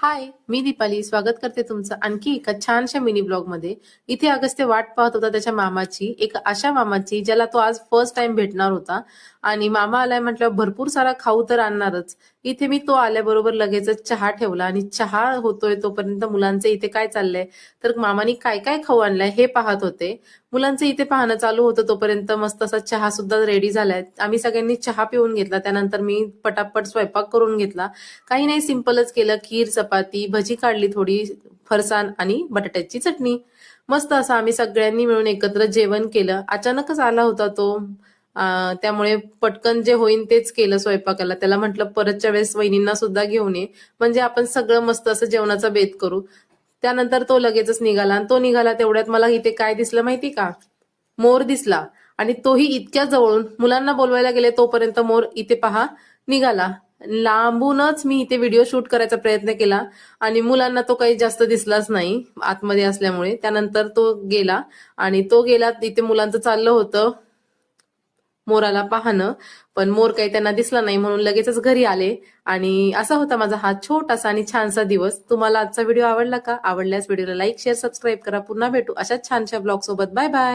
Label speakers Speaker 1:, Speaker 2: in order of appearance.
Speaker 1: हाय, मी दीपाली स्वागत करते तुमचं आणखी एका छानशा मिनी ब्लॉग मध्ये। इथे अगस्त्य वाट पाहत होता त्याच्या मामाची, एक अशा मामाची ज्याला तो आज फर्स्ट टाइम भेटणार होता। आणि मामा आलाय म्हटल्यावर भरपूर सारा खाऊ तर आणणारच। इथे मी तो आल्याबरोबर लगेचच चहा ठेवला आणि चहा होतोय तोपर्यंत मुलांचे इथे काय चाललंय तर मामानी काय काय खाऊ आणलाय हे पाहत होते। मुलांचे इथे पाहणं चालू होतं तोपर्यंत मस्त असा चहा सुद्धा रेडी झालाय। आम्ही सगळ्यांनी चहा पिऊन घेतला, त्यानंतर मी पटापट स्वयंपाक करून घेतला। काही नाही, सिंपलच केलं, खीर चपाती भजी काढली, थोडी फरसाण आणि बटाट्याची चटणी। मस्त असं आम्ही सगळ्यांनी मिळून एकत्र जेवण केलं। अचानकच आला होता तो, त्यामुळे पटकन जे होईन तेच केलं स्वयंपाकाला। त्याला म्हटलं परतच्या वेळेस वहिनींना सुद्धा घेऊन ये, म्हणजे आपण सगळं मस्त असं जेवणाचा बेत करू। त्यानंतर तो लगेचच निघाला आणि तो निघाला तेवढ्यात मला इथे काय दिसलं माहिती का? मोर दिसला। आणि तोही इतक्या जवळून, मुलांना बोलवायला गेले तोपर्यंत मोर इथे पहा निघाला। लांबूनच मी इथे व्हिडिओ शूट करायचा प्रयत्न केला आणि मुलांना तो काही जास्त दिसलाच नाही आतमध्ये असल्यामुळे। त्यानंतर तो गेला आणि तो गेला, इथे मुलांचं चाललं होतं मोराला पाहणं, पण मोर काही त्यांना दिसला नाही म्हणून लगेचच घरी आले। आणि असा होता माझा हा छोटासा आणि छानसा दिवस। तुम्हाला आजचा व्हिडिओ आवडला का? आवडल्यास व्हिडिओला लाईक शेअर सबस्क्राईब करा। पुन्हा भेटू अशाच छानशा ब्लॉग सोबत। Bye bye.